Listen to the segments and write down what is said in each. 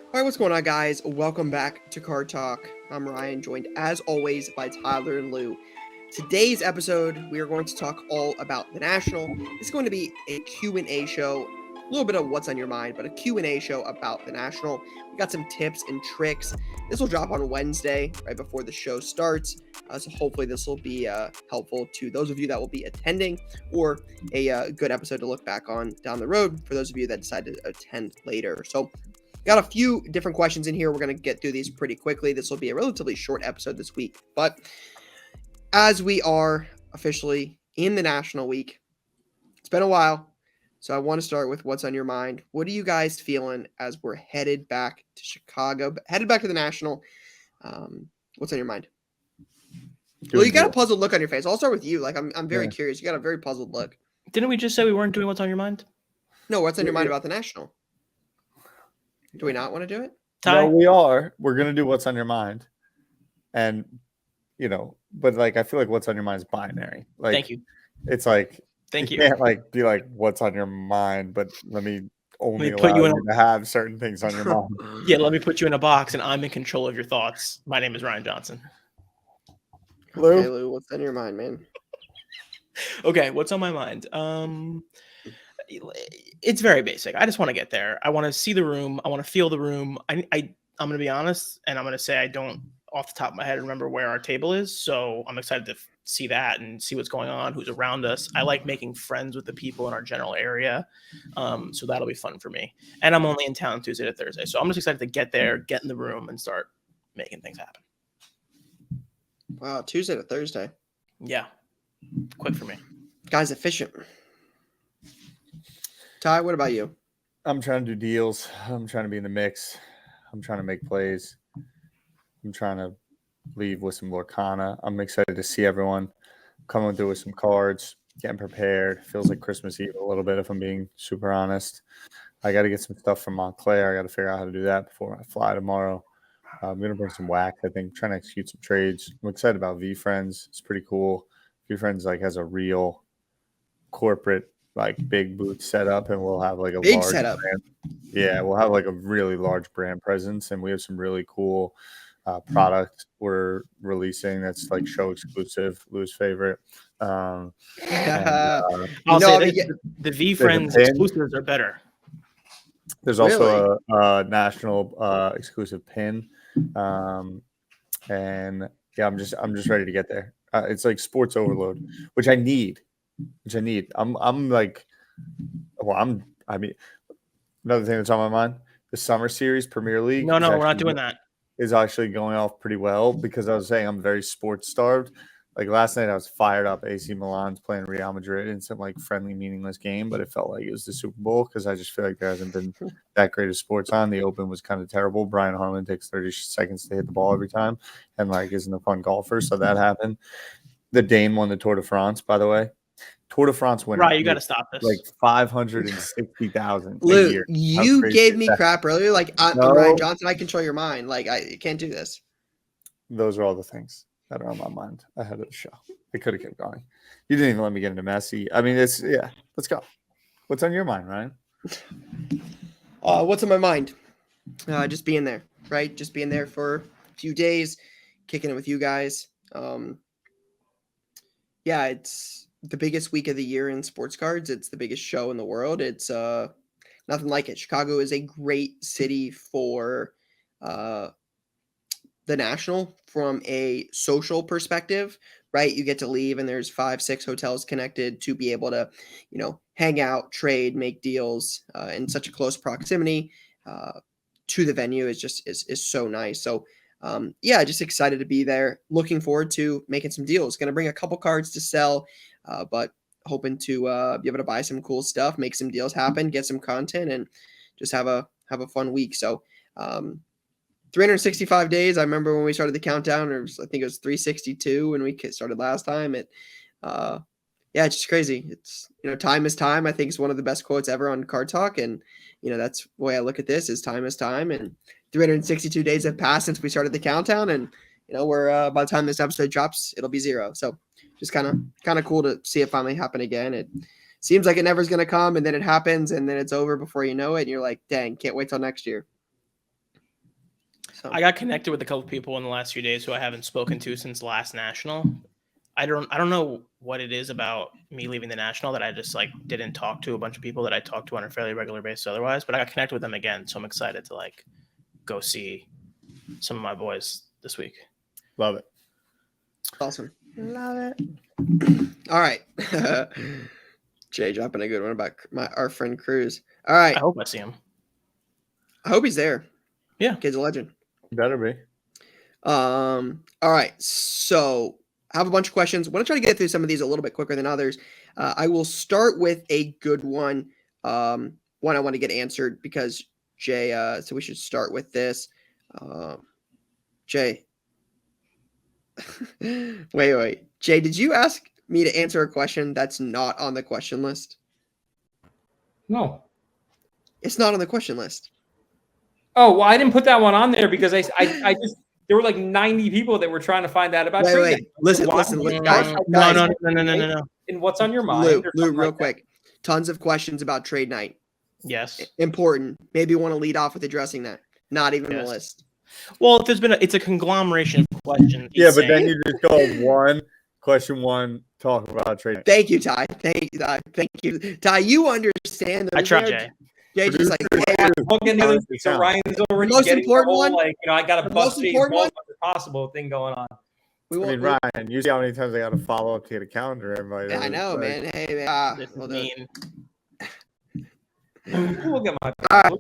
All right, what's going on, guys? Welcome back to Card Talk. I'm Ryan, joined as always by Tyler and Lou. Today's episode, we are going to talk all about the National. It's going to be a Q&A show, a little bit of what's on your mind, but a Q&A show about the National. We got some tips and tricks. This will drop on Wednesday, right before the show starts. So hopefully this will be helpful to those of you that will be attending, or a good episode to look back on down the road for those of you that decide to attend later. So got a few different questions in here. We're going to get through these pretty quickly. This will be a relatively short episode this week. But as we are officially in the National Week, it's been a while. So I want to start with what's on your mind. What are you guys feeling as we're headed back to Chicago, headed back to the National? What's on your mind? Well, you got a puzzled look on your face. I'll start with you. Like, I'm very curious. You got a very puzzled look. Didn't we just say we weren't doing what's on your mind? No, what's on your mind about the National? Do we not want to do it? Ty? No, we are. We're going to do what's on your mind. And, but like, I feel like what's on your mind is binary. Like, Thank you. It's like, Thank you. can't like be like, what's on your mind, but let me only put allow you in you to have certain things on your mind. Yeah, let me put you in a box and I'm in control of your thoughts. My name is Ryan Johnson. Lou? Okay, Lou, what's on your mind, man? Okay, what's on my mind? It's very basic. I just want to get there. I want to see the room. I want to feel the room. I'm going to be honest, and I'm going to say I don't, off the top of my head, remember where our table is. So I'm excited to see that and see what's going on, who's around us. I like making friends with the people in our general area. So that'll be fun for me. And I'm only in town Tuesday to Thursday. So I'm just excited to get there, get in the room, and start making things happen. Wow, Tuesday to Thursday. Yeah. Quick for me. Guy's efficient. Ty, what about you? I'm trying to do deals. I'm trying to be in the mix. I'm trying to make plays. I'm trying to leave with some Lorcana. I'm excited to see everyone coming through with some cards, getting prepared. Feels like Christmas Eve a little bit, if I'm being super honest. I got to get some stuff from Montclair. I got to figure out how to do that before I fly tomorrow. I'm going to bring some whack, I think, trying to execute some trades. I'm excited about V-Friends. It's pretty cool. V-Friends has a real corporate, big booth setup, and we'll have a big large setup. brand. Yeah, we'll have a really large brand presence, and we have some really cool product we're releasing that's show exclusive, Lou's favorite. I'll say the V-Friends exclusives are better. There's also a national exclusive pin, and yeah, I'm just ready to get there. It's like sports overload, which I need. Another thing that's on my mind, the summer series Premier League. No, we're not doing that. Is actually going off pretty well because I was saying I'm very sports starved. Last night I was fired up. AC Milan's playing Real Madrid in some friendly, meaningless game, but it felt like it was the Super Bowl because I just feel like there hasn't been that great of sports on. The Open was kind of terrible. Brian Harman takes 30 seconds to hit the ball every time and isn't a fun golfer, so that happened. The Dane won the Tour de France, by the way. Tour de France winner. Right, you got to stop this. 560,000 Lou, a year. you gave me crap earlier. I'm Ryan Johnson. I control your mind. I can't do this. Those are all the things that are on my mind ahead of the show. It could have kept going. You didn't even let me get into Messi. I mean, let's go. What's on your mind, Ryan? What's on my mind? Just being there, right? Just being there for a few days, kicking it with you guys. Yeah, it's the biggest week of the year in sports cards. It's the biggest show in the world. It's nothing like it. Chicago is a great city for the National from a social perspective, right? You get to leave and there's 5-6 hotels connected to be able to, hang out, trade, make deals in such a close proximity to the venue is so nice. So just excited to be there. Looking forward to making some deals. Going to bring a couple cards to sell, but hoping to be able to buy some cool stuff, make some deals happen, get some content, and just have a fun week. So 365 days. I remember when we started the countdown, I think it was 362 when we started last time. It's just crazy. It's, time is time. I think it's one of the best quotes ever on Card Talk. And, that's the way I look at this is time is time. And 362 days have passed since we started the countdown. And, we're by the time this episode drops, it'll be 0. So just kind of cool to see it finally happen again. It seems like it never is going to come, and then it happens, and then it's over before you know it. And you're like, dang, can't wait till next year. So I got connected with a couple people in the last few days who I haven't spoken to since last national. I don't know what it is about me leaving the national that I just like didn't talk to a bunch of people that I talk to on a fairly regular basis otherwise, but I got connected with them again, so I'm excited to like go see some of my boys this week. Love it. awesome. Love it. All right. Jay dropping a good one about our friend Cruz. All right. I hope I see him. I hope he's there. Yeah. Kid's a legend. Better be. All right. So I have a bunch of questions. I want to try to get through some of these a little bit quicker than others. I will start with a good one. One I want to get answered because Jay, so we should start with this. Jay. wait. Jay, did you ask me to answer a question that's not on the question list? No. It's not on the question list. Oh, well, I didn't put that one on there because I just there were like 90 people that were trying to find out about trade Wait. night. Listen, guys. No. And what's on your mind? Lou, real quick. Tons of questions about trade night. Yes. Important. Maybe you want to lead off with addressing that. Not even the list. Well, it's a conglomeration of questions. Yeah, but then you just go question one, talk about trade. Thank you, Ty. Thank you. Ty, you understand. I try, Jay. Jay just like, hey, So Ryan's already most getting important the whole, one? like, I got to The bust most Jay's important balls one? as possible thing going on. we I won't. mean, Ryan, you see how many times I got to follow up to get a calendar invite. I know, Like, man. Hey, man. This We'll is do it. mean. We'll get my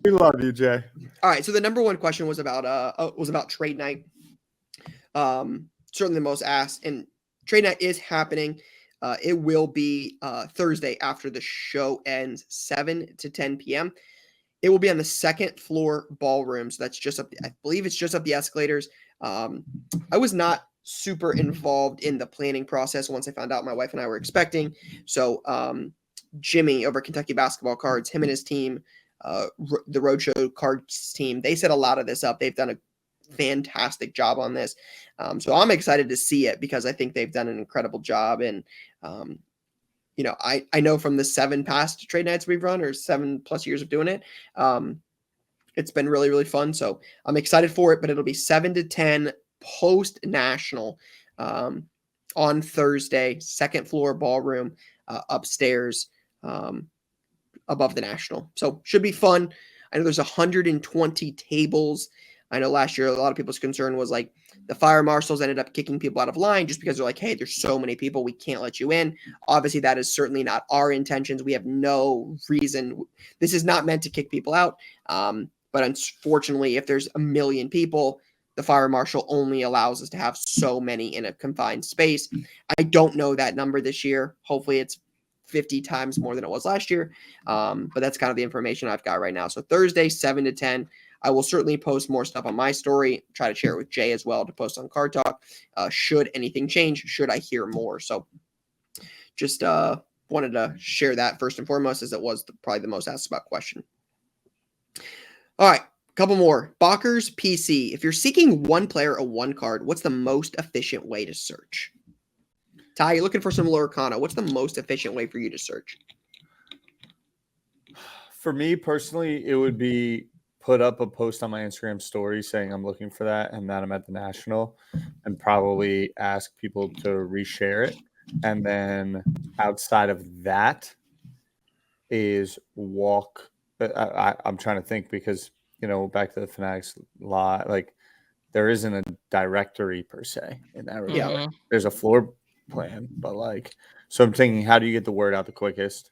we love you, Jay. All right. So the number one question was about trade night. Certainly the most asked, and trade night is happening. It will be Thursday after the show ends, 7 to 10 p.m. It will be on the second floor ballroom. So that's just up. I believe it's just up the escalators. I was not super involved in the planning process once I found out my wife and I were expecting. So Jimmy over Kentucky Basketball Cards, him and his team, the Roadshow Cards team, they set a lot of this up. They've done a fantastic job on this. So I'm excited to see it because I think they've done an incredible job. And, I know from the 7 past trade nights we've run or 7+ years of doing it, it's been really, really fun. So I'm excited for it, but it'll be 7 to 10 post national on Thursday, second floor ballroom upstairs above the national. So should be fun. I know there's 120 tables. I know last year a lot of people's concern was like the fire marshals ended up kicking people out of line just because they're like, hey, there's so many people, we can't let you in. Obviously, that is certainly not our intentions. We have no reason. This is not meant to kick people out. But unfortunately, if there's a million people, the fire marshal only allows us to have so many in a confined space. I don't know that number this year. Hopefully it's 50 times more than it was last year. But that's kind of the information I've got right now. So Thursday, 7 to 10. I will certainly post more stuff on my story, try to share it with Jay as well to post on Card Talk. Should anything change, should I hear more. So just wanted to share that first and foremost, as it was probably the most asked about question. All right, a couple more. Bakker's PC. If you're seeking one player or one card, what's the most efficient way to search? Ty, you're looking for some Lorcana. What's the most efficient way for you to search? For me personally, it would be put up a post on my Instagram story saying I'm looking for that and that I'm at the National, and probably ask people to reshare it. And then outside of that is walk. I'm trying to think because, back to the Fanatics lot, like there isn't a directory per se in that regard. Yeah. There's a floor plan, but so I'm thinking, how do you get the word out the quickest?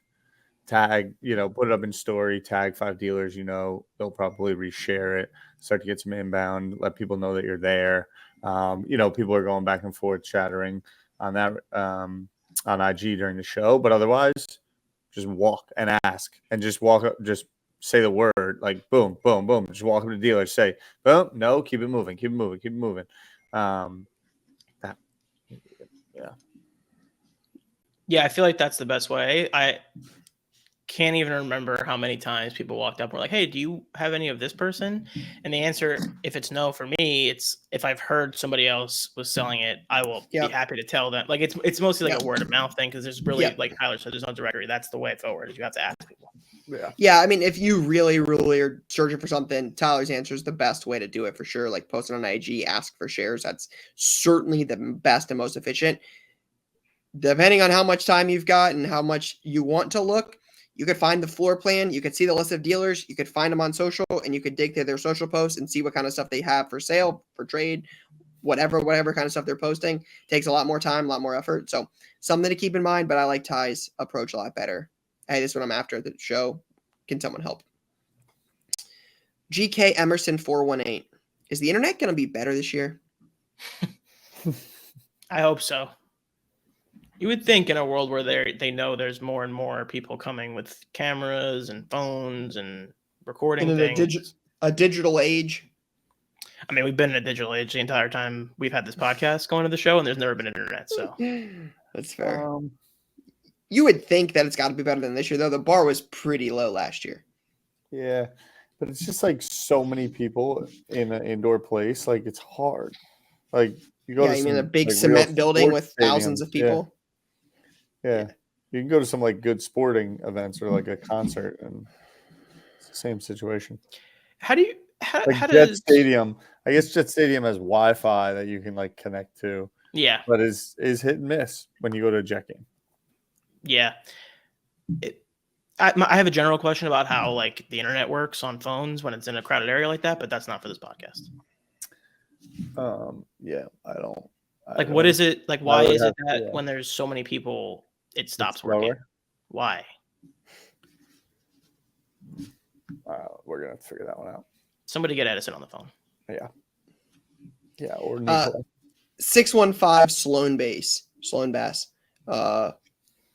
Tag, put it up in story, tag 5 dealers, they'll probably reshare it, start to get some inbound, let people know that you're there. People are going back and forth chattering on that on IG during the show, but otherwise just walk and ask and just walk up, just say the word, like boom, boom, boom, just walk up to the dealer, say, boom, no, keep it moving. Yeah, I feel like that's the best way. I can't even remember how many times people walked up and were like, hey, do you have any of this person? And the answer, if it's no for me, it's if I've heard somebody else was selling it, I will be happy to tell them. It's mostly like a word of mouth thing because there's really, like Tyler said, there's no directory. That's the way forward is you have to ask people. Yeah, I mean, if you really, really are searching for something, Tyler's answer is the best way to do it for sure. Like post it on IG, ask for shares. That's certainly the best and most efficient. Depending on how much time you've got and how much you want to look, you could find the floor plan. You could see the list of dealers. You could find them on social, and you could dig through their social posts and see what kind of stuff they have for sale, for trade, whatever kind of stuff they're posting. Takes a lot more time, a lot more effort. So something to keep in mind. But I like Ty's approach a lot better. Hey, this is what I'm after the show. Can someone help? GK Emerson 418. Is the internet going to be better this year? I hope so. You would think in a world where they know there's more and more people coming with cameras and phones and recording things. A digital age. I mean, we've been in a digital age the entire time we've had this podcast going to the show, and there's never been internet. So that's fair. You would think that it's got to be better than this year, though. The bar was pretty low last year. Yeah, but it's just like so many people in an indoor place. Like it's hard. Like you go to you mean some, a big like, cement real building with sports thousands stadiums. of people? Yeah. You can go to some like good sporting events or like a concert, and it's the same situation. How do you? Like how Jet does Stadium? I guess Jet Stadium has Wi-Fi that you can like connect to. Yeah, but is hit and miss when you go to a Jet game. Yeah. I have a general question about how like the internet works on phones when it's in a crowded area like that, but that's not for this podcast. Yeah, I don't. What is it like? Why is it that yeah. when there's so many people, it stops working? Why? We're gonna have to figure that one out. Somebody get Edison on the phone. Yeah, or Nicole. 615 Sloan Bass.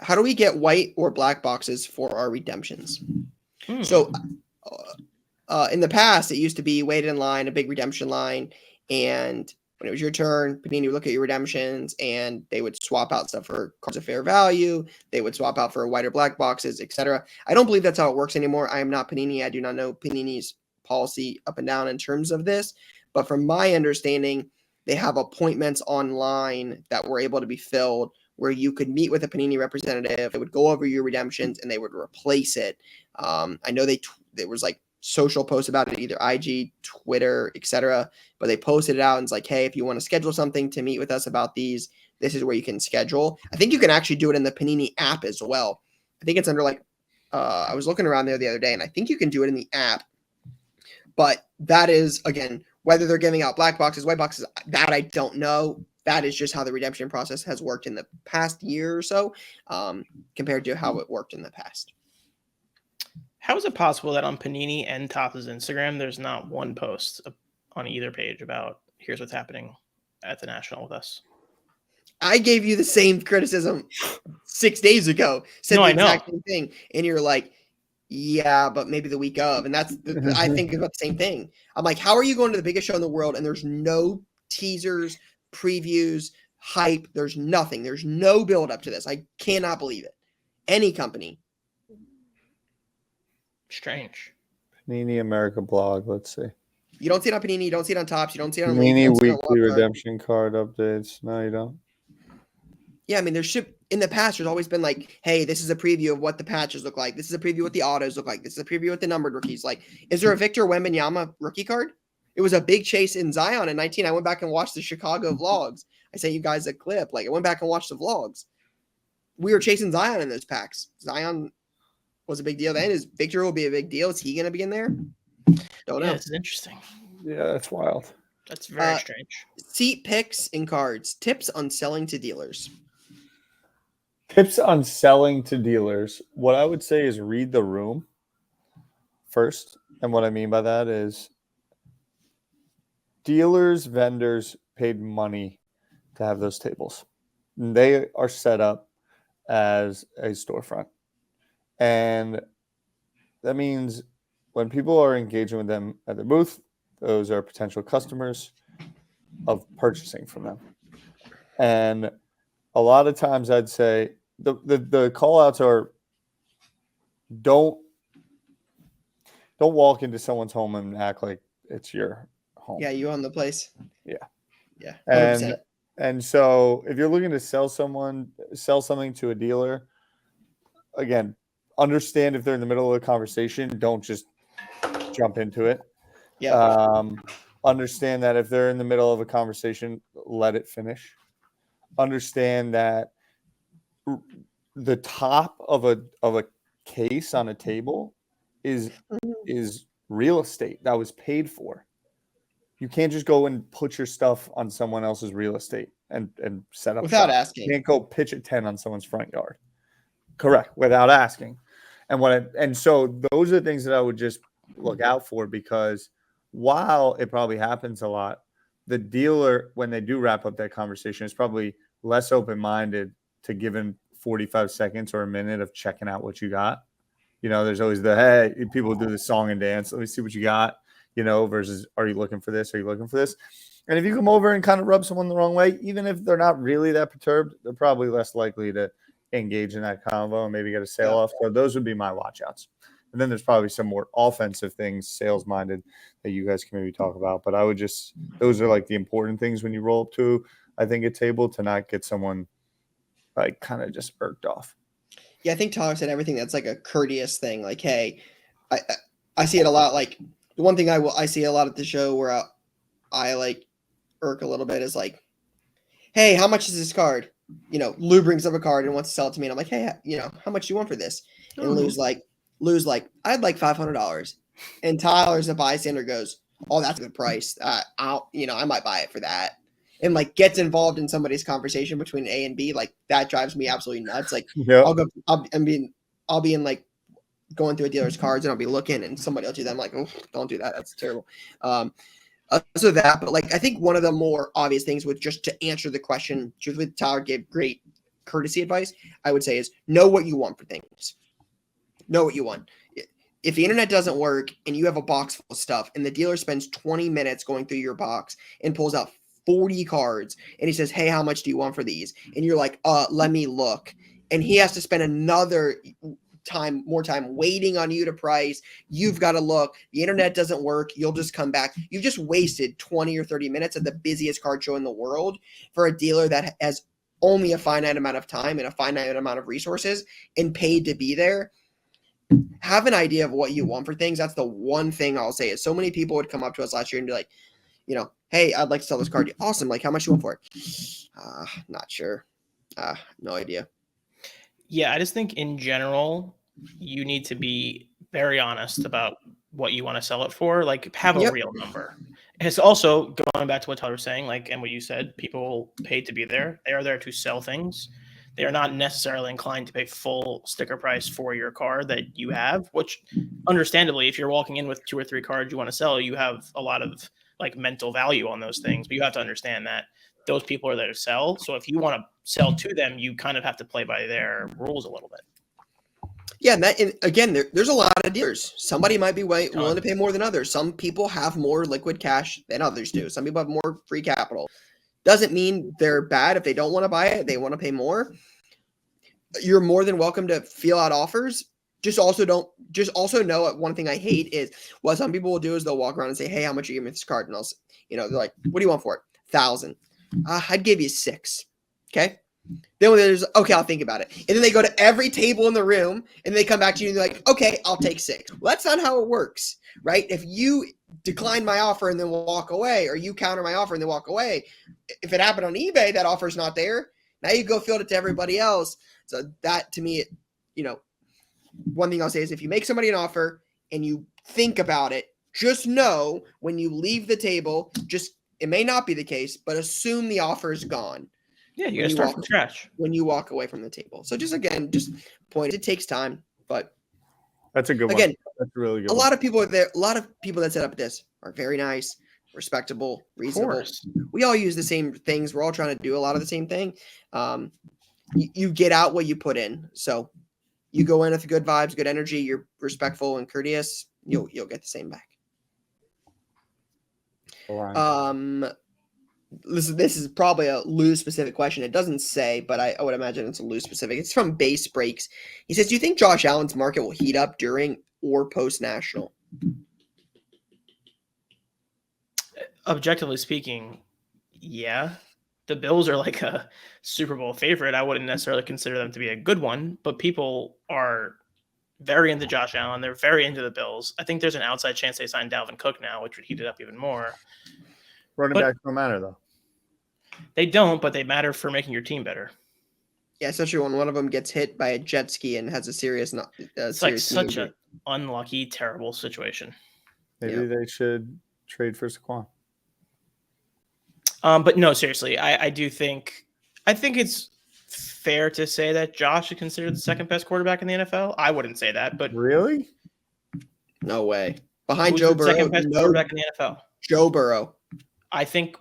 How do we get white or black boxes for our redemptions? So in the past, it used to be wait in line, a big redemption line, and when it was your turn, Panini would look at your redemptions, and they would swap out stuff for cards of fair value. They would swap out for white or black boxes, etc. I don't believe that's how it works anymore. I am not Panini. I do not know Panini's policy up and down in terms of this, but from my understanding, they have appointments online that were able to be filled where you could meet with a Panini representative. They would go over your redemptions and they would replace it. I know there was like social posts about it, either IG, Twitter, etc. But they posted it out and it's like, hey, if you want to schedule something to meet with us about these, this is where you can schedule. I think you can actually do it in the Panini app as well. I think it's under like, I was looking around there the other day and I think you can do it in the app. But that is, again, whether they're giving out black boxes, white boxes, that I don't know. That is just how the redemption process has worked in the past year or so, compared to how it worked in the past. How is it possible that on Panini and Topps' Instagram, there's not one post on either page about here's what's happening at the National with us? I gave you the same criticism 6 days ago. Said the exact same thing, and you're like, yeah, but maybe the week of. And that's, I think about the same thing. I'm like, how are you going to the biggest show in the world and there's no teasers, previews, hype? There's nothing. There's no build up to this. I cannot believe it. Any company. Strange. Panini America blog. Let's see. You don't see it on Panini. You don't see it on Topps. You don't see it on Panini weekly redemption card updates. No, you don't. Yeah, I mean, in the past, there's always been like, hey, this is a preview of what the patches look like. This is a preview of what the autos look like. This is a preview of what the numbered rookies like. Is there a Victor Wembanyama rookie card? It was a big chase in Zion in 19. I went back and watched the Chicago vlogs. I sent you guys a clip. Like, I went back and watched the vlogs. We were chasing Zion in those packs. Zion was a big deal then. Is Victor will be a big deal? Is he going to be in there? Don't know. It's interesting. Yeah, that's wild. That's very strange. Seat picks and cards. Tips on selling to dealers. Tips on selling to dealers. What I would say is read the room first. And what I mean by that is dealers, vendors paid money to have those tables. And they are set up as a storefront. And that means when people are engaging with them at their booth, those are potential customers of purchasing from them. And a lot of times I'd say the call outs are don't walk into someone's home and act like it's your home. Yeah, you own the place. Yeah. 100%. And so if you're looking to sell something to a dealer, again, understand if they're in the middle of a conversation, don't just jump into it. Yeah. Understand that if they're in the middle of a conversation, let it finish. Understand that the top of a case on a table is real estate that was paid for. You can't just go and put your stuff on someone else's real estate and set up Without shop. asking. You can't go pitch a tent on someone's front yard. Correct, without asking. And so those are the things that I would just look out for, because while it probably happens a lot, the dealer, when they do wrap up that conversation, is probably less open-minded to giving 45 seconds or a minute of checking out what you got. There's always hey, people do the song and dance. Let me see what you got, versus are you looking for this? Are you looking for this? And if you come over and kind of rub someone the wrong way, even if they're not really that perturbed, they're probably less likely to engage in that convo and maybe get a sale off. So those would be my watch outs. And then there's probably some more offensive things, sales minded, that you guys can maybe talk about. But I would those are like the important things when you roll up to, I think, a table, to not get someone like kind of just irked off. Yeah, I think Tyler said everything that's like a courteous thing. Like, hey, I see it a lot. Like, the one thing I see a lot at the show where I like irk a little bit is like, hey, how much is this card? Lou brings up a card and wants to sell it to me, and I'm like, hey, how much do you want for this? And Lou's like, I'd like $500. And Tyler, as a bystander, goes, oh, that's a good price. I might buy it for that. And like gets involved in somebody's conversation between A and B. Like, that drives me absolutely nuts. Like, Yep. I'll be in like going through a dealer's cards and I'll be looking and somebody will do that. I'm like, oh, don't do that. That's terrible. So that, but like, I think one of the more obvious things with just to answer the question, truthfully, Tyler gave great courtesy advice, I would say, is know what you want for things. Know what you want. If the internet doesn't work and you have a box full of stuff and the dealer spends 20 minutes going through your box and pulls out 40 cards and he says, hey, how much do you want for these? And you're like, let me look. And he has to spend more time waiting on you to price. You've got to look. The internet doesn't work. You'll just come back. You've just wasted 20 or 30 minutes at the busiest card show in the world for a dealer that has only a finite amount of time and a finite amount of resources and paid to be there. Have an idea of what you want for things. That's the one thing I'll say is so many people would come up to us last year and be like, hey, I'd like to sell this card. Awesome. Like, how much do you want for it? Not sure. No idea. Yeah, I just think in general, you need to be very honest about what you want to sell it for. Like, have a real number. It's also going back to what Tyler was saying, like, and what you said, people paid to be there. They are there to sell things. They are not necessarily inclined to pay full sticker price for your car that you have, which understandably, if you're walking in with 2 or 3 cards you want to sell, you have a lot of like mental value on those things, but you have to understand that those people are there to sell. So if you want to sell to them, you kind of have to play by their rules a little bit. Yeah, and again, there's a lot of dealers. Somebody might be willing to pay more than others. Some people have more liquid cash than others do. Some people have more free capital. Doesn't mean they're bad if they don't want to buy it. They want to pay more. You're more than welcome to feel out offers. Just also know one thing I hate is what some people will do is they'll walk around and say, hey, how much are you giving me this card? And they're like, what do you want for it? 1,000. I'd give you 6. Okay. Then there's, okay, I'll think about it. And then they go to every table in the room and they come back to you and they're like, okay, I'll take 6. Well, that's not how it works, right? If you decline my offer and then walk away, or you counter my offer and then walk away, if it happened on eBay, that offer's not there. Now you go field it to everybody else. So that, to me, one thing I'll say is if you make somebody an offer and you think about it, just know when you leave the table, it may not be the case, but assume the offer is gone. Yeah, you got to start from scratch when you walk away from the table. So just point. It takes time, but that's a good one. Again, that's really good. A lot of people are there. A lot of people that set up this are very nice, respectable, reasonable. We all use the same things. We're all trying to do a lot of the same thing. You get out what you put in. So you go in with good vibes, good energy. You're respectful and courteous. You'll get the same back. This is probably a Lou specific question. It doesn't say, but I would imagine it's a Lou specific. It's from Base Breaks. He says, do you think Josh Allen's market will heat up during or post national? Objectively speaking, yeah. The Bills are like a Super Bowl favorite. I wouldn't necessarily consider them to be a good one, but people are very into Josh Allen. They're very into the Bills. I think there's an outside chance they sign Dalvin Cook now, which would heat it up even more. Running backs don't matter though. They don't, but they matter for making your team better. Yeah, especially when one of them gets hit by a jet ski and has a serious, It's like such an unlucky, terrible situation. Maybe they should trade for Saquon. But no, seriously, I think it's fair to say that Josh is considered the second best quarterback in the NFL. I wouldn't say that, but Really? No way. Behind who's Joe the Burrow, second best quarterback in the NFL? Joe Burrow. I think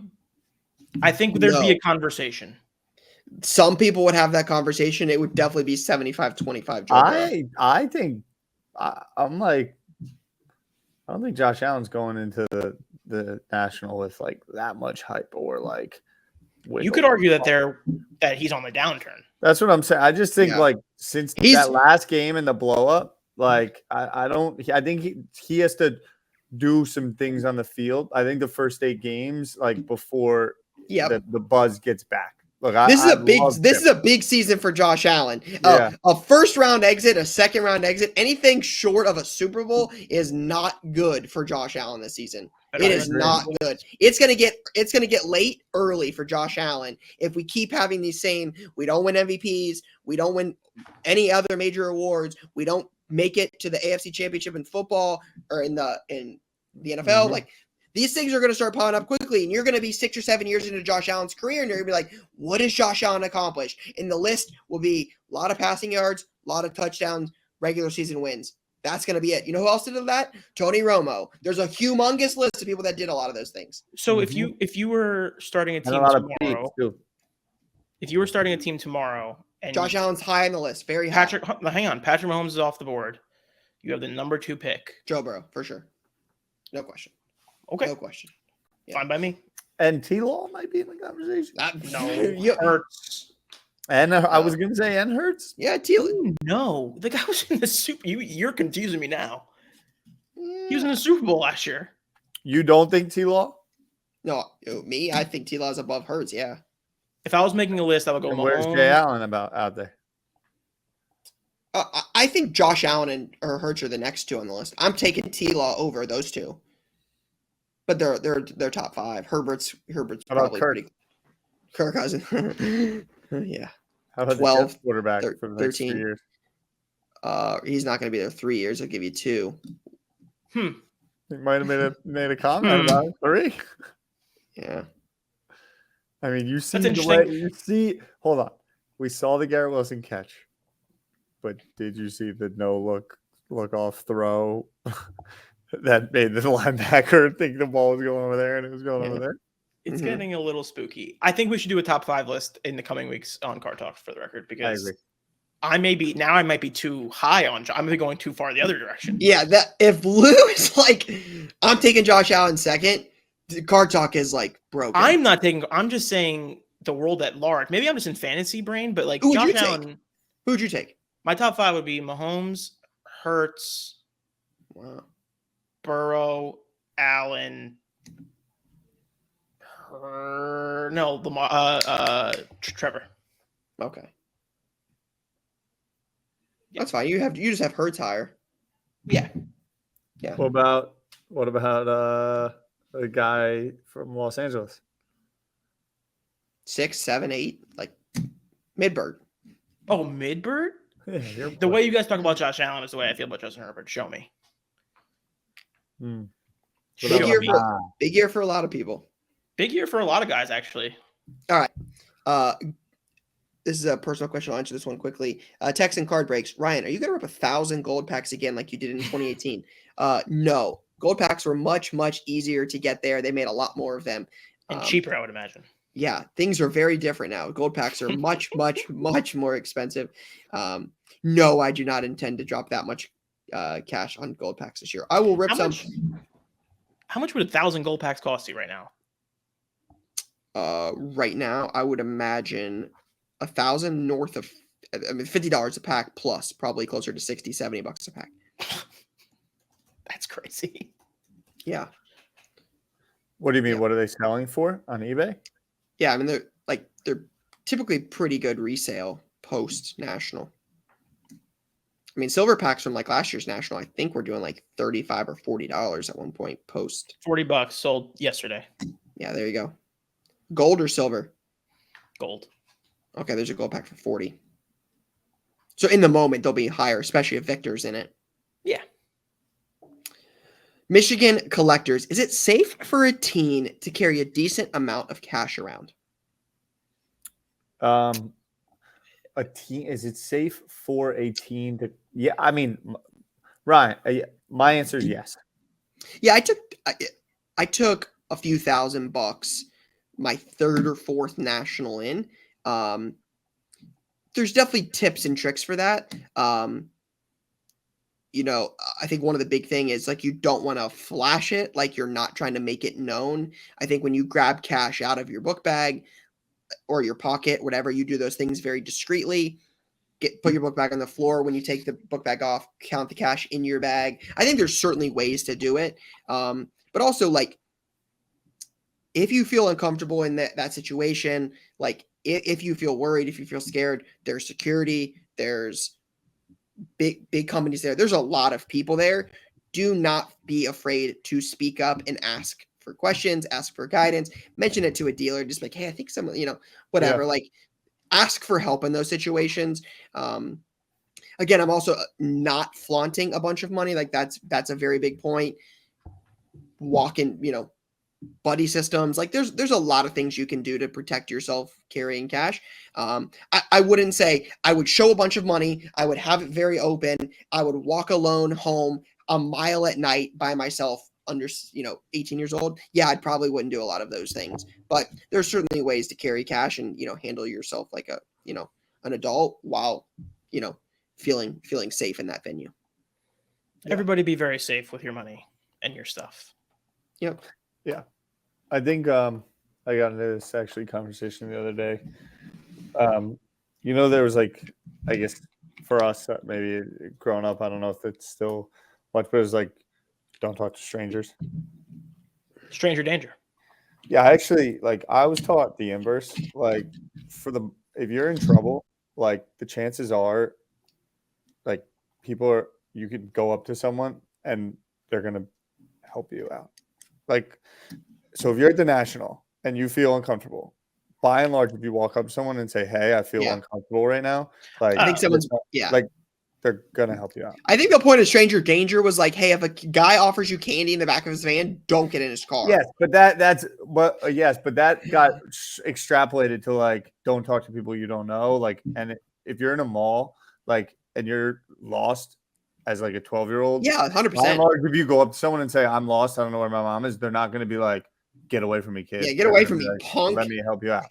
there'd be a conversation. Some people would have that conversation. It would definitely be 75-25 Joe Burrow. I think I'm like, I don't think Josh Allen's going into the national with like that much hype or like. You could argue that he's on the downturn. That's what I'm saying. I just think like since that last game and the blow up, like I think he has to do some things on the field. I think the first 8 games, like before the buzz gets back. Look, this is a big season for Josh Allen. A first round exit, a second round exit, anything short of a Super Bowl is not good for Josh Allen this season. It is not good. It's gonna get late early for Josh Allen if we keep having these same. We don't win MVPs. We don't win any other major awards. We don't make it to the AFC Championship in football or in the NFL. Mm-hmm. Like. These things are going to start piling up quickly, and you're going to be 6 or 7 years into Josh Allen's career, and you're going to be like, what has Josh Allen accomplished? And the list will be a lot of passing yards, a lot of touchdowns, regular season wins. That's going to be it. You know who else did that? Tony Romo. There's a humongous list of people that did a lot of those things. So if you were starting a team tomorrow, and Josh Allen's high on the list, very high. Hang on, Patrick Mahomes is off the board. You have the number 2 pick. Joe Burrow, for sure. No question. Okay. No question. Yeah. Fine by me. And T-Law might be in the conversation. Hurts. And I was going to say Hurts. Yeah, T-Law. No, the guy was in the Super. You're confusing me now. He was in the Super Bowl last year. You don't think T-Law? No, me. I think T-Law is above Hurts. Yeah. If I was making a list, I would go. Where's Jay Allen out there? I think Josh Allen or Hurts are the next 2 on the list. I'm taking T-Law over those 2. But they're top 5. Herbert's probably pretty. Kirk Cousins. Yeah. How about 12 the Jets quarterback for the next 13 3 years? He's not going to be there 3 years. I'll give you 2. He might have made a comment about it. 3. Yeah. I mean, you see the way you see. Hold on, we saw the Garrett Wilson catch, but did you see the no look off throw? That made the linebacker think the ball was going over there and it was going over there. It's getting a little spooky. I think we should do a top 5 list in the coming weeks on Car Talk for the record, because I might be too high on. I'm maybe going too far the other direction. Yeah, that if Lou is like, I'm taking Josh Allen second, the Car Talk is like broken. I'm just saying the world at large. Maybe I'm just in fantasy brain, but like Josh Allen. Who'd you take? My top 5 would be Mahomes, Hurts. Wow. Burrow, Allen, Lamar, Trevor. Okay, that's fine. You just have Hurts higher. Yeah. What about a guy from Los Angeles? 6, 7, 8, like Midbird. Oh, Midbird. Yeah, the way you guys talk about Josh Allen is the way I feel about Justin Herbert. Show me. Big year for a lot of people. Big year for a lot of guys, actually. All right. This is a personal question. I'll answer this one quickly. Text and card breaks. Ryan, are you going to rip 1,000 gold packs again like you did in 2018? No. Gold packs were much, much easier to get there. They made a lot more of them. And cheaper, I would imagine. Yeah, things are very different now. Gold packs are much, much, much more expensive. No, I do not intend to drop that much cash on gold packs this year. I will rip some. How much would 1,000 gold packs cost you right now? Right now, I would imagine 1,000 north of, $50 a pack plus, probably closer to $60-$70 a pack. That's crazy. Yeah. What do you mean? Yeah. What are they selling for on eBay? Yeah, I mean they're typically pretty good resale post national. I mean, silver packs from like last year's national, I think we're doing like $35 or $40 at one point post. $40 sold yesterday. Yeah, there you go. Gold or silver? Gold. Okay, there's a gold pack for 40. So in the moment, they'll be higher, especially if Victor's in it. Yeah. Michigan collectors. Is it safe for a teen to carry a decent amount of cash around? A teen, is it safe for a teen to? Yeah, I mean, Ryan, my answer is yes. Yeah, I took a few $1,000, my third or fourth national in. There's definitely tips and tricks for that. You know, I think one of the big thing is like you don't want to flash it, like you're not trying to make it known. I think when you grab cash out of your book bag or your pocket, whatever, you do those things very discreetly. Put your book bag on the floor. When you take the book bag off, count the cash in your bag. I think there's certainly ways to do it. But also, like, if you feel uncomfortable in that situation, like if you feel worried, if you feel scared, there's security, there's big companies there. There's a lot of people there. Do not be afraid to speak up and ask for questions, ask for guidance, mention it to a dealer. Just like, hey, I think someone, whatever. Yeah. Like, ask for help in those situations. Again, I'm also not flaunting a bunch of money. Like that's a very big point. Walking, buddy systems. Like there's a lot of things you can do to protect yourself carrying cash. I wouldn't say I would show a bunch of money. I would have it very open. I would walk alone home a mile at night by myself under 18 years old. Yeah, I probably wouldn't do a lot of those things, but there's certainly ways to carry cash and handle yourself like a an adult while feeling safe in that venue. Yeah. Everybody be very safe with your money and your stuff. Yep. Yeah. I think I got into this actually conversation the other day. There was like, I guess for us, maybe growing up, I don't know if it's still much, but it's like, don't talk to strangers. Stranger danger. Yeah, actually, like I was taught the inverse. Like if you're in trouble, like the chances are, like you could go up to someone and they're gonna help you out. Like, so if you're at the national and you feel uncomfortable, by and large, if you walk up to someone and say, "Hey, I feel uncomfortable right now," like I think someone's like they're gonna help you out. I think the point of stranger danger was like, hey, if a guy offers you candy in the back of his van, don't get in his car. Yes, but that got extrapolated to like, don't talk to people you don't know. Like, and if you're in a mall, like, and you're lost as like a 12-year-old, yeah, 100%. If you go up to someone and say, "I'm lost, I don't know where my mom is," they're not going to be like, "Get away from me, kid." Yeah, get away from me, like, punk. Let me help you out.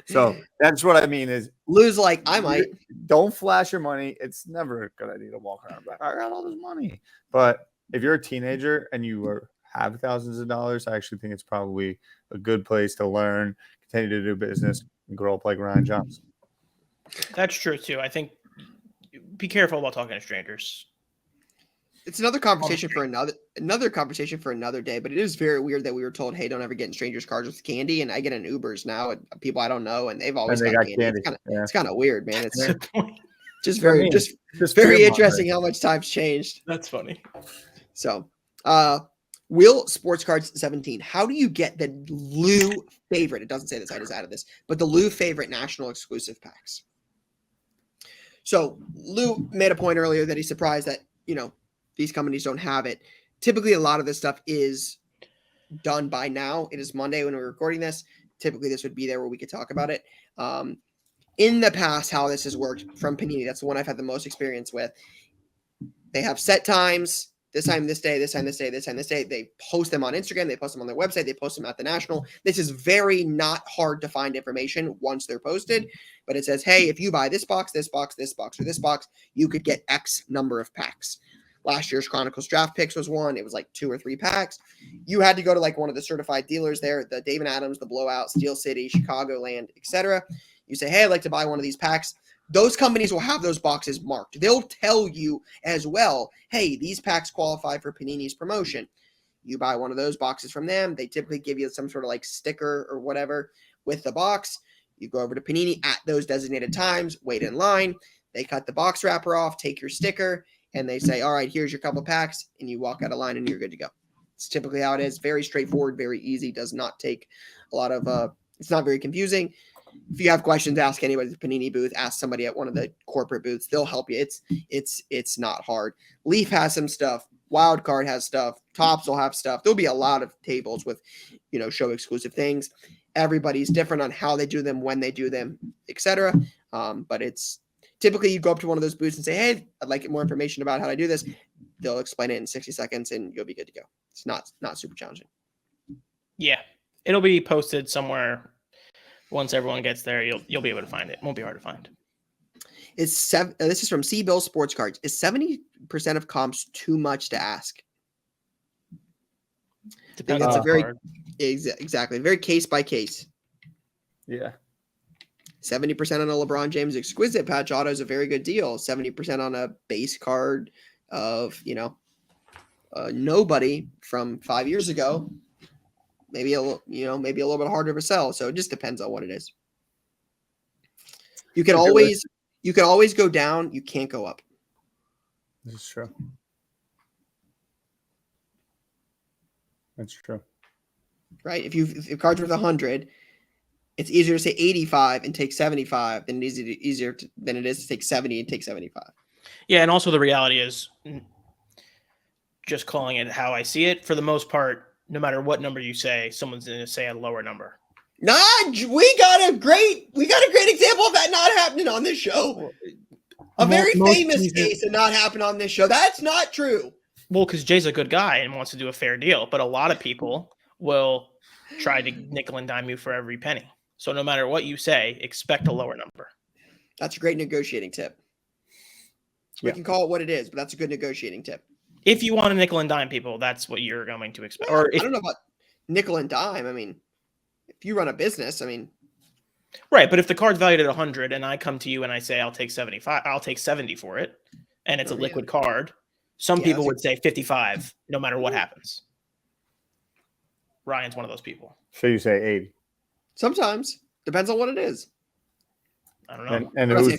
So that's what I mean is Lou's like, I might. Don't flash your money. It's never a good idea to walk around like, I got all this money. But if you're a teenager and you have thousands of dollars, I actually think it's probably a good place to learn, continue to do business, and grow up like Ryan Johnson. That's true too. I think be careful about talking to strangers. It's another conversation for another day, but it is very weird that we were told, hey, don't ever get in strangers' cars with candy. And I get in Ubers now and people I don't know, and they've always got candy. It's kind of weird, man. It's just very interesting how much time's changed. That's funny. So, Will Sports Cards 17. How do you get the Lou favorite? It doesn't say the site is out of this, but the Lou favorite national exclusive packs. So Lou made a point earlier that he's surprised that, these companies don't have it. Typically, a lot of this stuff is done by now. It is Monday when we're recording this. Typically, this would be there where we could talk about it. In the past, how this has worked from Panini, that's the one I've had the most experience with. They have set times. This time, this day, this time, this day, this time, this day. They post them on Instagram. They post them on their website. They post them at the National. This is very not hard to find information once they're posted. But it says, hey, if you buy this box, this box, this box, or this box, you could get X number of packs. Last year's Chronicles Draft Picks was one. It was like 2 or 3 packs. You had to go to like one of the certified dealers there, the David Adams, the Blowout, Steel City, Chicagoland, etc. You say, hey, I'd like to buy one of these packs. Those companies will have those boxes marked. They'll tell you as well, hey, these packs qualify for Panini's promotion. You buy one of those boxes from them. They typically give you some sort of like sticker or whatever with the box. You go over to Panini at those designated times, wait in line. They cut the box wrapper off, take your sticker, and they say, all right, here's your couple packs, and you walk out of line and you're good to go. It's typically how it is. Very straightforward, very easy. Does not take a lot of it's not very confusing. If you have questions, ask anybody at the Panini booth, ask somebody at one of the corporate booths. They'll help you. It's not hard. Leaf has some stuff. Wild Card has stuff. Topps will have stuff. There'll be a lot of tables with, show exclusive things. Everybody's different on how they do them, when they do them, etc. But it's typically you go up to one of those booths and say, hey, I'd like more information about how to do this. They'll explain it in 60 seconds and you'll be good to go. It's not super challenging. Yeah. It'll be posted somewhere. Once everyone gets there, you'll be able to find it. It won't be hard to find. This is from C Bill Sports Cards. Is 70% of comps too much to ask? Depends it's on a very card. Exactly very case by case. Yeah. 70% on a LeBron James exquisite patch auto is a very good deal. 70% on a base card of nobody from 5 years ago. Maybe a little bit harder to sell. So it just depends on what it is. You can always go down. You can't go up. This is true. That's true. Right? If cards worth 100, it's easier to say 85 and take 75 than it is to take 70 and take 75. Yeah, and also the reality is, just calling it how I see it, for the most part, no matter what number you say, someone's going to say a lower number. We got a great example of that not happening on this show. A very famous case of not happening on this show. That's not true. Well, because Jay's a good guy and wants to do a fair deal, but a lot of people will try to nickel and dime you for every penny. So no matter what you say, expect a lower number. That's a great negotiating tip. We can call it what it is, but that's a good negotiating tip. If you want to nickel and dime people, that's what you're going to expect. Well, I don't know about nickel and dime. I mean, if you run a business, right. But if the card's valued at 100 and I come to you and I say, I'll take 75, I'll take 70 for it, and it's a liquid card, some people would say 55, no matter what happens. Ryan's one of those people. So you say 80. Sometimes. Depends on what it is. I don't know. And who are you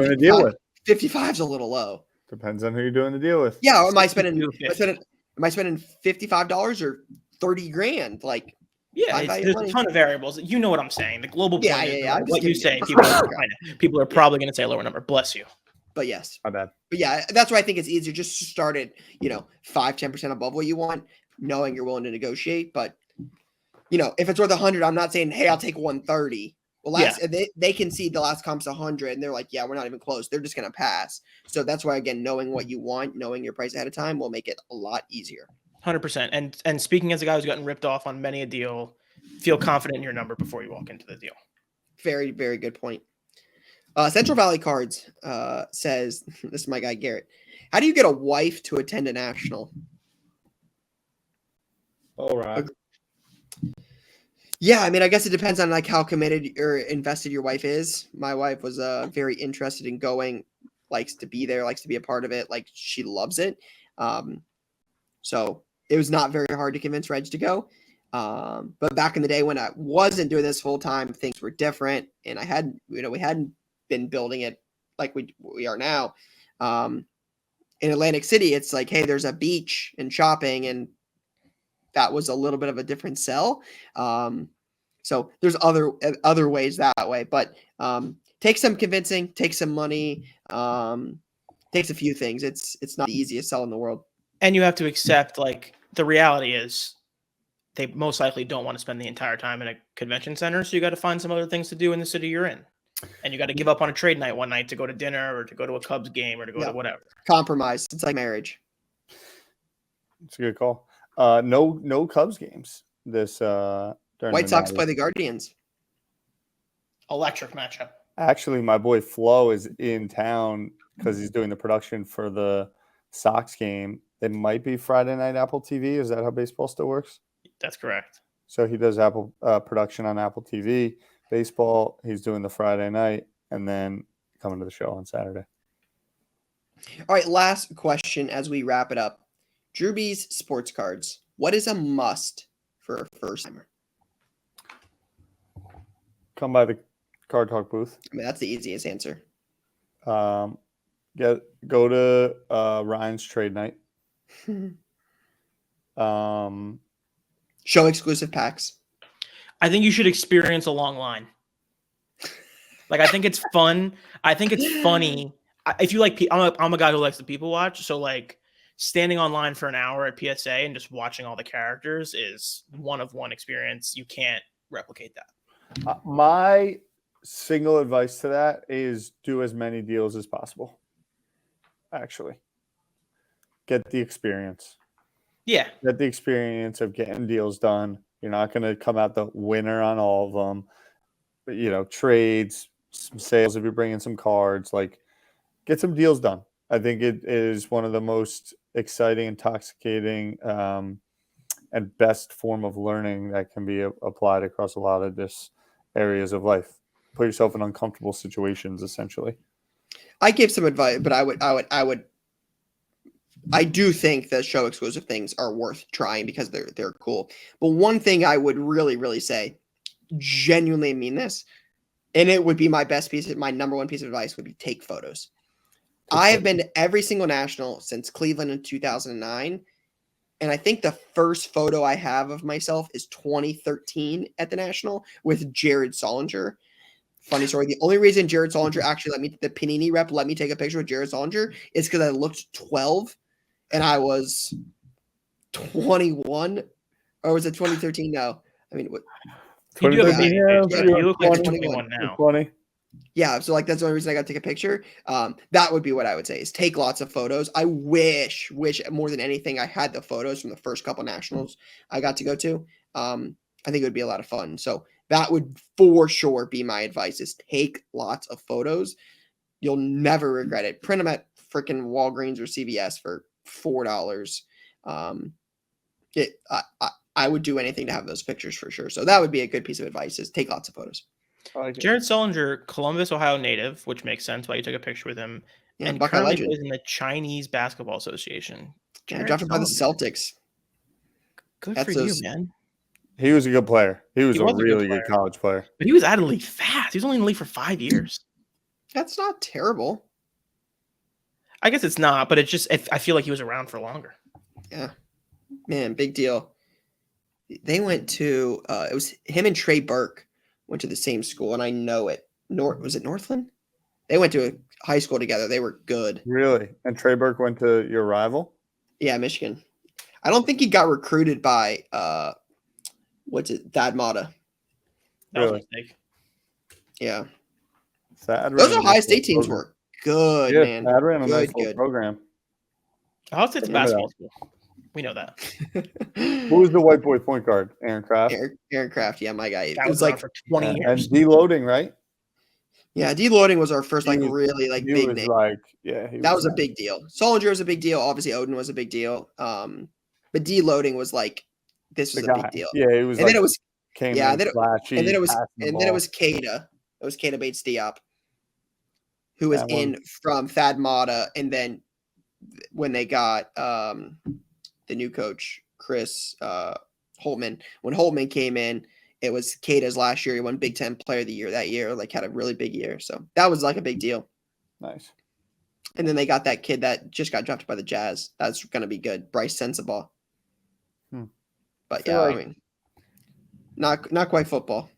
doing a deal with? 55's a little low. Depends on who you're doing the deal with. Yeah, or am I spending $55 or 30 grand? Like, there's a ton of variables. You know what I'm saying. The global point is what you say. People are probably going to say a lower number. Bless you. But yes. My bad. But yeah, that's why I think it's easier just to start at, 5-10% above what you want, knowing you're willing to negotiate. But, if it's worth 100, I'm not saying, hey, I'll take 130. Well, they can see the last comp's 100 and they're like, yeah, we're not even close. They're just going to pass. So that's why, again, knowing what you want, knowing your price ahead of time will make it a lot easier. 100%. And speaking as a guy who's gotten ripped off on many a deal, feel confident in your number before you walk into the deal. Very, very good point. Central Valley Cards says, this is my guy, Garrett. How do you get a wife to attend a national? All right. Yeah, I mean, I guess it depends on how committed or invested your wife is. My wife was very interested in going, likes to be there, likes to be a part of it. Like, she loves it. So it was not very hard to convince Reg to go. But back in the day when I wasn't doing this full time, things were different, and we hadn't been building it like we are now. In Atlantic City, it's like, hey, there's a beach and shopping, and that was a little bit of a different sell. So there's other ways that way, but takes some convincing, takes some money, takes a few things. It's not the easiest sell in the world. And you have to accept, the reality is they most likely don't want to spend the entire time in a convention center. So you got to find some other things to do in the city you're in. And you got to give up on a trade night one night to go to dinner or to go to a Cubs game or to go to whatever. Compromise. It's like marriage. It's a good call. No Cubs games this White Sox play the Guardians. Electric matchup. Actually, my boy Flo is in town because he's doing the production for the Sox game. It might be Friday night Apple TV. Is that how baseball still works? That's correct. So he does Apple production on Apple TV. Baseball, he's doing the Friday night and then coming to the show on Saturday. All right, last question as we wrap it up. Drew B's sports cards. What is a must for a first timer? Come by the Card Talk booth. I mean, that's the easiest answer. Go to Ryan's trade night. Show exclusive packs. I think you should experience a long line. Like, I think it's fun. I think it's funny. If you like, I'm a guy who likes the people watch. So like standing online for an hour at PSA and just watching all the characters is one of one experience. You can't replicate that. My single advice to that is do as many deals as possible. Actually, get the experience. Yeah. Get the experience of getting deals done. You're not going to come out the winner on all of them. But, you know, trades, some sales if you're bringing some cards, like get some deals done. I think it is one of the most exciting, intoxicating, and best form of learning that can be applied across a lot of this areas of life. Put yourself in uncomfortable situations, essentially. I give some advice, but I do think that show exclusive things are worth trying because they're cool. But one thing I would really say, genuinely mean this, and it would be my number one piece of advice would be take photos. I have been to every single national since Cleveland in 2009. And I think the first photo I have of myself is 2013 at the national with Jared Solinger. Funny story. The only reason Jared Solinger actually the Panini rep let me take a picture with Jared Solinger is because I looked 12 and I was 21. Or was it 2013? No. I mean, what? You do have a Yeah, baby face, yeah, but you look like 21. 21 now. 20. Yeah, so like that's the only reason I got to take a picture. That would be what I would say is take lots of photos. I wish more than anything I had the photos from the first couple nationals I got to go to. I think it would be a lot of fun. So that would for sure be my advice is take lots of photos. You'll never regret it. Print them at freaking Walgreens or CVS for $4. I would do anything to have those pictures for sure. So that would be a good piece of advice is take lots of photos. Jared Solinger, Columbus, Ohio native, which makes sense why you took a picture with him. Yeah, and Buckeye currently legend. plays in the Chinese Basketball Association. Yeah, drafted by the Celtics. Good for you, man. He was a good player. He was a good really player. good college player. But he was out of the league fast. He was only in the league for 5 years. That's not terrible. I guess it's not, but it's just I feel like he was around for longer. Yeah. Man, big deal. They went to it was him and Trey Burke went to the same school, and I know it. Was it Northland? They went to a high school together. They were good. Really? And Trey Burke went to your rival? Yeah, Michigan. I don't think he got recruited by Thad Matta. That was a mistake. Yeah. Those Ohio State teams were good, man. Thad ran a nice little program. Ohio State's a basketball school. We know that. Who was the white boy point guard? Aaron Kraft? Aaron Kraft, yeah, my guy. That was like for 20 years. And deloading, right? Yeah, deloading was our first really big name. That was a big deal. Solinger was a big deal. Obviously, Odin was a big deal. But deloading was like this was a big deal. Yeah, it was. And then it was flashy, and then it was Keita. It was Keita Bates Diop, who was in from Thad Matta, and then when they got the new coach Chris Holtman, when Holtman came in. It was Keita's last year. He won Big Ten Player of the Year that year, like had a really big year. So that was like a big deal. Nice. And then they got that kid that just got drafted by the Jazz. That's going to be good. Bryce Sensabaugh. But yeah, I mean, not quite football.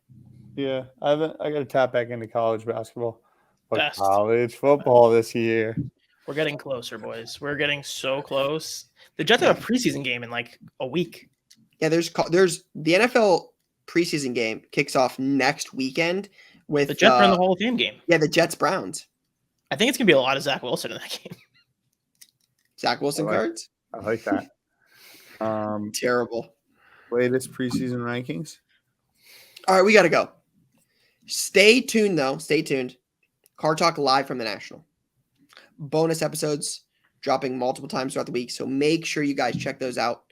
Yeah, I got to tap back into college basketball. But Best. college football this year. We're getting closer, boys. We're getting so close. The Jets have a preseason game in like a week. Yeah, there's the NFL preseason game kicks off next weekend with the Jets are in the Hall of Fame game. Yeah, the Jets Browns. I think it's gonna be a lot of Zach Wilson in that game. Zach Wilson cards. I like that. Terrible. Latest preseason rankings. All right, we got to go. Stay tuned though. Stay tuned. Card Talk live from the National. Bonus episodes dropping multiple times throughout the week, so make sure you guys check those out.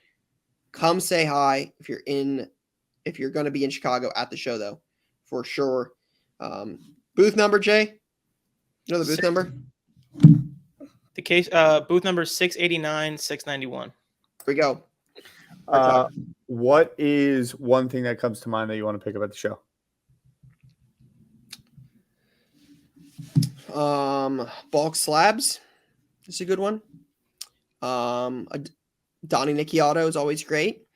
Come say hi if you're going to be in Chicago at the show, though, for sure. Booth number, Jay? You know the booth number? The case booth number 689, 691. Here we go. What is one thing that comes to mind that you want to pick up at the show? Bulk slabs is a good one. A Donnie Nicky auto is always great.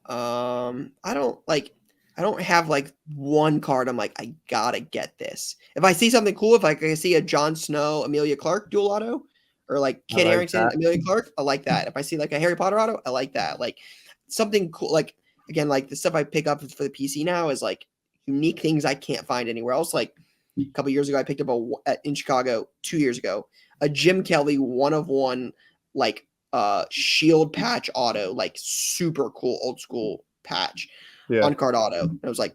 I don't have like one card I'm like, I gotta get this. If I see something cool, if I see a Jon Snow, Amelia Clark dual auto, or like Kit like Harington, that. Amelia Clark, I like that. If I see like a Harry Potter auto, I like that. Like something cool, like again, like the stuff I pick up for the PC now is like unique things I can't find anywhere else. Like a couple years ago, I picked up in Chicago 2 years ago, a Jim Kelly 1 of 1, like shield patch auto, like super cool old school patch on card auto. And it was like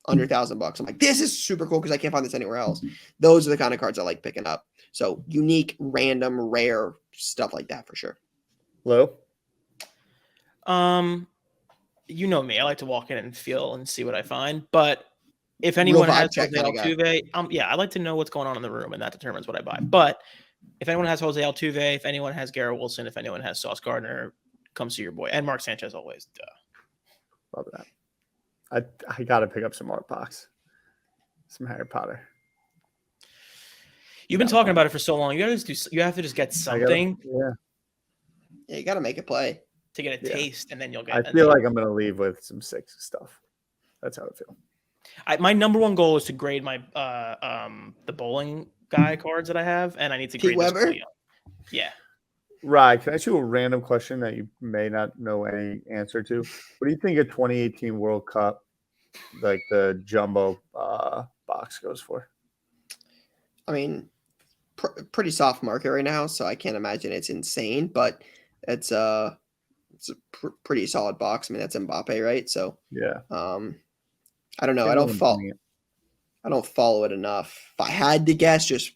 under $1,000. I'm like, this is super cool because I can't find this anywhere else. Those are the kind of cards I like picking up. So unique, random, rare stuff like that for sure. Lou? You know me. I like to walk in and feel and see what I find. But if anyone has Jose Altuve, I like to know what's going on in the room, and that determines what I buy. But if anyone has Jose Altuve, if anyone has Garrett Wilson, if anyone has Sauce Gardner, come see your boy. And Mark Sanchez always. Duh. Love that. I gotta pick up some art box, some Harry Potter. You've been talking about it for so long. You have to just get something. Yeah, you gotta make a play to get a taste, and then you'll get. I feel like I'm gonna leave with some sick stuff. That's how I feel. My number one goal is to grade my the bowling guy cards that I have, and I need to grade Weber. Yeah. Right. Can I ask you a random question that you may not know any answer to? What do you think a 2018 World Cup, like the jumbo box, goes for? I mean, pretty soft market right now, so I can't imagine it's insane, but it's a pretty solid box. I mean, that's Mbappe, right? So yeah. I don't know. I don't follow it enough. If I had to guess, just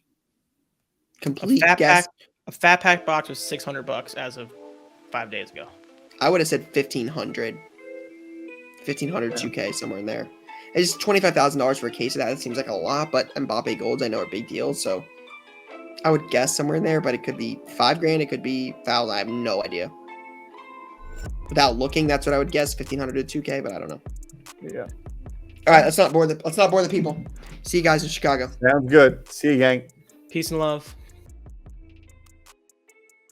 complete guess. A fat pack box was $600 as of 5 days ago. I would have said 1,500, 2K, somewhere in there. It's $25,000 for a case of that. It seems like a lot, but Mbappe golds I know are big deals, so I would guess somewhere in there. But it could be $5,000, it could be $1,000. I have no idea. Without looking, that's what I would guess, 1,500 to 2K, but I don't know. Yeah. All right, let's not bore the people. See you guys in Chicago. Sounds good. See you, gang. Peace and love.